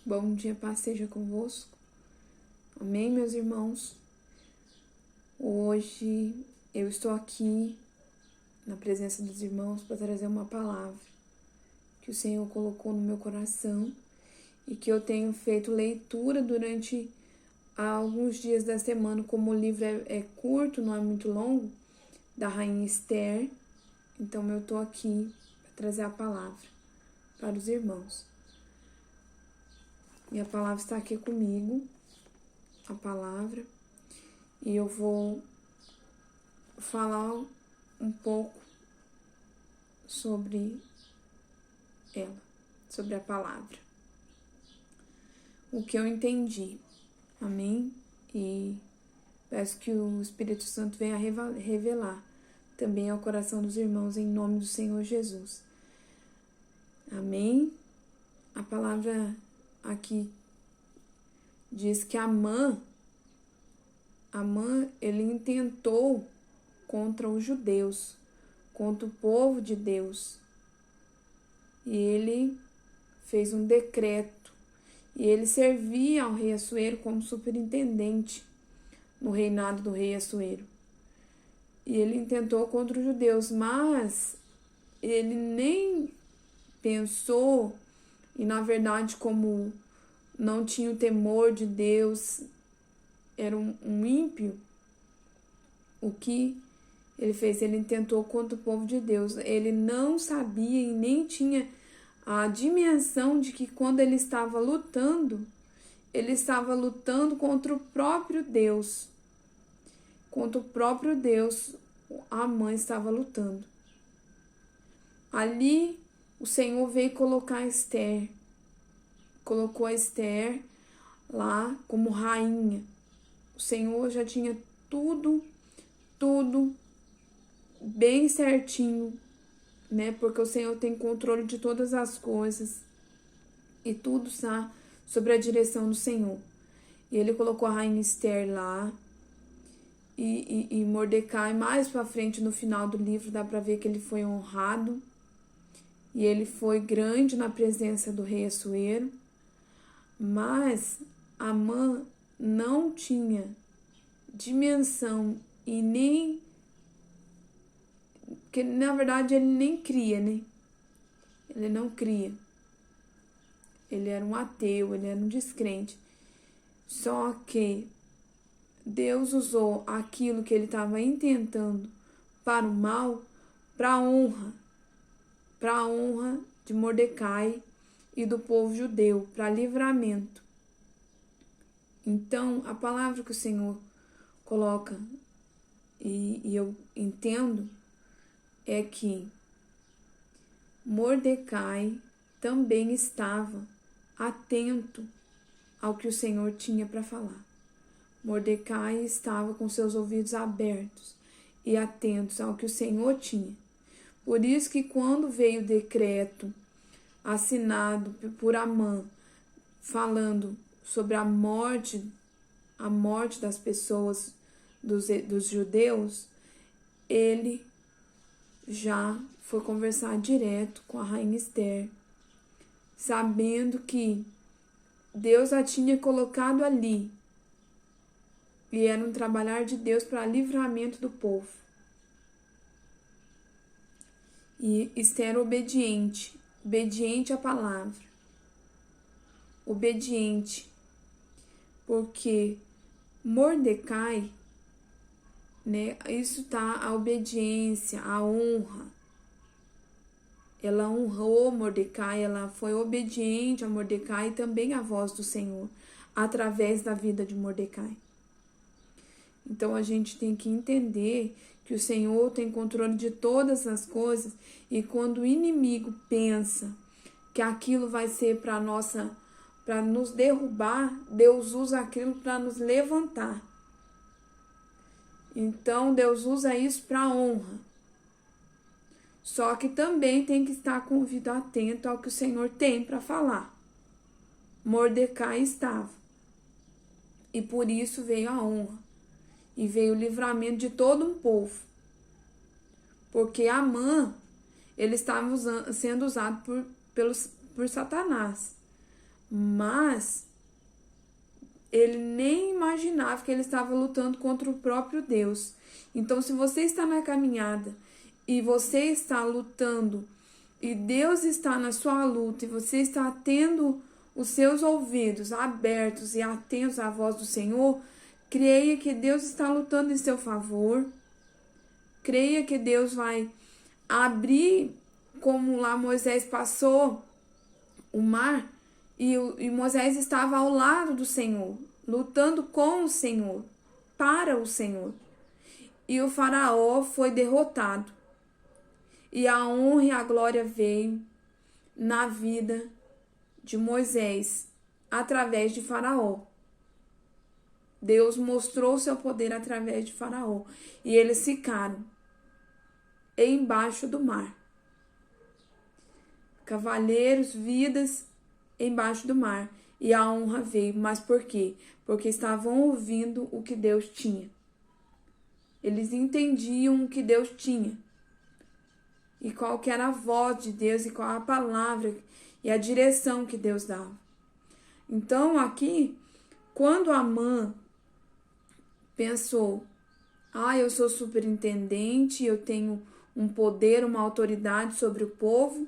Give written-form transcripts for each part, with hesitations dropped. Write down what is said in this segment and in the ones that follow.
Bom dia, paz seja convosco. Amém, meus irmãos? Hoje eu estou aqui na presença dos irmãos para trazer uma palavra que o Senhor colocou no meu coração e que eu tenho feito leitura durante alguns dias da semana. Como o livro é curto, não é muito longo, da Rainha Esther, então eu estou aqui para trazer a palavra para os irmãos. E a palavra está aqui comigo, a palavra, e eu vou falar um pouco sobre ela, sobre a palavra. O que eu entendi, amém? E peço que o Espírito Santo venha revelar também ao coração dos irmãos, em nome do Senhor Jesus. Amém? A palavra aqui diz que Amã, ele intentou contra os judeus, contra o povo de Deus. E ele fez um decreto. E ele servia ao rei Assuero como superintendente no reinado do rei Assuero. E ele intentou contra os judeus, mas ele nem pensou, e na verdade, como não tinha o temor de Deus, era um ímpio, o que ele fez? Ele intentou contra o povo de Deus. Ele não sabia e nem tinha a dimensão de que quando ele estava lutando contra o próprio Deus. Contra o próprio Deus, Amã estava lutando. Ali, o Senhor veio colocar Esther. Colocou a Esther lá como rainha. O Senhor já tinha tudo bem certinho, né? Porque o Senhor tem controle de todas as coisas e tudo está sobre a direção do Senhor. E ele colocou a rainha Esther lá e Mordecai, mais pra frente no final do livro, dá pra ver que ele foi honrado e ele foi grande na presença do rei Assuero. Mas Amã não tinha dimensão e nem... Porque, na verdade, ele nem cria, né? Ele não cria. Ele era um ateu, ele era um descrente. Só que Deus usou aquilo que ele estava intentando para o mal, para a honra de Mordecai e do povo judeu, para livramento. Então, a palavra que o Senhor coloca, e eu entendo, é que Mordecai também estava atento ao que o Senhor tinha para falar. Mordecai estava com seus ouvidos abertos e atentos ao que o Senhor tinha. Por isso que quando veio o decreto assinado por Amã, falando sobre a morte das pessoas, dos judeus, ele já foi conversar direto com a rainha Esther, sabendo que Deus a tinha colocado ali e era um trabalhar de Deus para livramento do povo. E Esther obediente à palavra, obediente, porque Mordecai, né, isso tá, a obediência, a honra, ela honrou Mordecai, ela foi obediente a Mordecai e também à voz do Senhor, através da vida de Mordecai. Então a gente tem que entender que o Senhor tem controle de todas as coisas, e quando o inimigo pensa que aquilo vai ser para nos derrubar, Deus usa aquilo para nos levantar. Então Deus usa isso para honra. Só que também tem que estar com o ouvido atento ao que o Senhor tem para falar. Mordecai estava. E por isso veio a honra. E veio o livramento de todo um povo. Porque Amã, ele estava sendo usado por Satanás. mas ele nem imaginava que ele estava lutando contra o próprio Deus. Então, se você está na caminhada e você está lutando e Deus está na sua luta e você está tendo os seus ouvidos abertos e atentos à voz do Senhor, creia que Deus está lutando em seu favor. Creia que Deus vai abrir, como lá Moisés passou o mar, e Moisés estava ao lado do Senhor, lutando com o Senhor, para o Senhor. E o faraó foi derrotado. E a honra e a glória veio na vida de Moisés, através de Faraó. Deus mostrou seu poder através de Faraó. E eles ficaram embaixo do mar. Cavaleiros, vidas embaixo do mar. E a honra veio. Mas por quê? Porque estavam ouvindo o que Deus tinha. Eles entendiam o que Deus tinha. E qual que era a voz de Deus e qual a palavra e a direção que Deus dava. Então aqui, quando Amã pensou, eu sou superintendente, eu tenho um poder, uma autoridade sobre o povo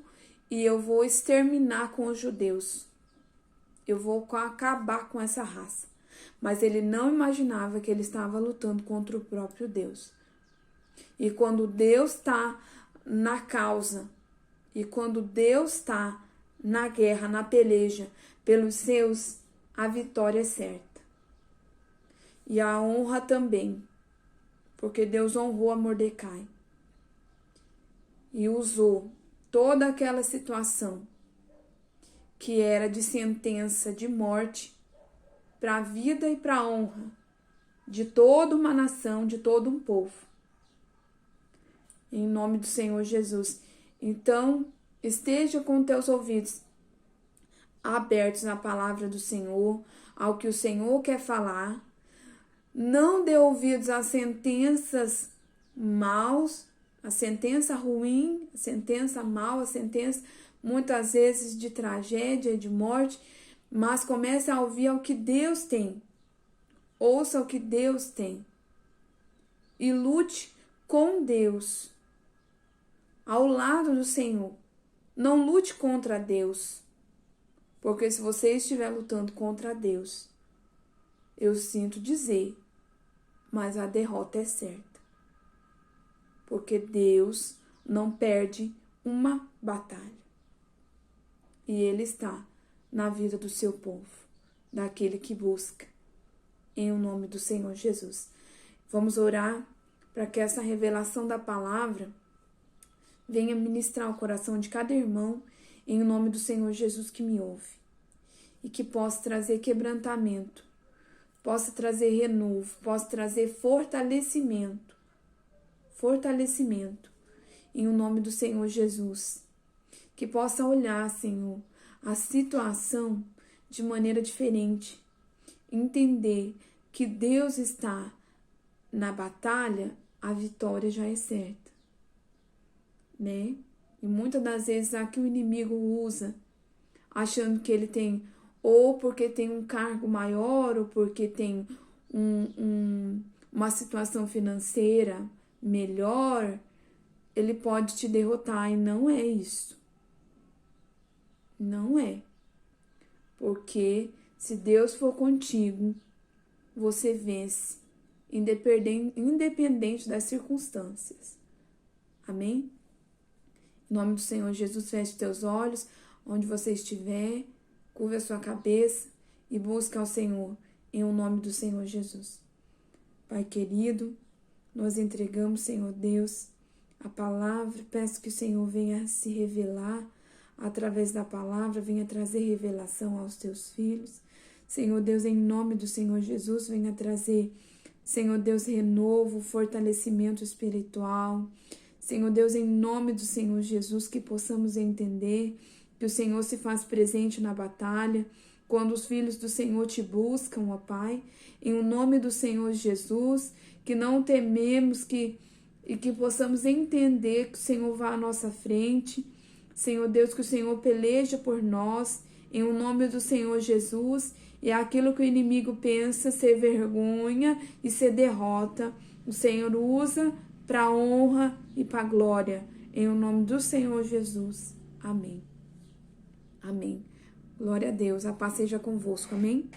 e eu vou exterminar com os judeus. Eu vou acabar com essa raça. Mas ele não imaginava que ele estava lutando contra o próprio Deus. E quando Deus está na causa, e quando Deus está na guerra, na peleja, pelos seus, a vitória é certa. E a honra também, porque Deus honrou a Mordecai. E usou toda aquela situação que era de sentença de morte para a vida e para a honra de toda uma nação, de todo um povo. Em nome do Senhor Jesus. Então, esteja com teus ouvidos abertos à palavra do Senhor, ao que o Senhor quer falar. Não dê ouvidos às sentenças maus, a sentença ruim, a sentença mal, a sentença muitas vezes de tragédia e de morte, mas comece a ouvir ao que Deus tem. Ouça o que Deus tem. E lute com Deus, ao lado do Senhor. Não lute contra Deus, porque se você estiver lutando contra Deus, eu sinto dizer, mas a derrota é certa. Porque Deus não perde uma batalha. E Ele está na vida do seu povo, daquele que busca, em o nome do Senhor Jesus. Vamos orar para que essa revelação da palavra venha ministrar o coração de cada irmão, em o nome do Senhor Jesus que me ouve. E que possa trazer quebrantamento, possa trazer renovo, possa trazer fortalecimento, em o nome do Senhor Jesus. Que possa olhar, Senhor, a situação de maneira diferente, entender que Deus está na batalha, a vitória já é certa, né? E muitas das vezes aqui o inimigo usa, achando que ele tem, ou porque tem um cargo maior, ou porque tem uma situação financeira melhor, ele pode te derrotar, e não é isso. Não é. Porque se Deus for contigo, você vence, independente das circunstâncias. Amém? Em nome do Senhor Jesus, feche teus olhos, onde você estiver, curva a sua cabeça e busca ao Senhor, em o nome do Senhor Jesus. Pai querido, nós entregamos, Senhor Deus, a palavra, peço que o Senhor venha se revelar através da palavra, venha trazer revelação aos teus filhos. Senhor Deus, em nome do Senhor Jesus, venha trazer, Senhor Deus, renovo, fortalecimento espiritual. Senhor Deus, em nome do Senhor Jesus, que possamos entender que o Senhor se faz presente na batalha, quando os filhos do Senhor te buscam, ó Pai, em o nome do Senhor Jesus, que não tememos e que possamos entender que o Senhor vá à nossa frente. Senhor Deus, que o Senhor peleja por nós, em o nome do Senhor Jesus, e aquilo que o inimigo pensa ser vergonha e ser derrota, o Senhor usa para honra e para glória, em o nome do Senhor Jesus. Amém. Amém. Glória a Deus. A paz seja convosco. Amém.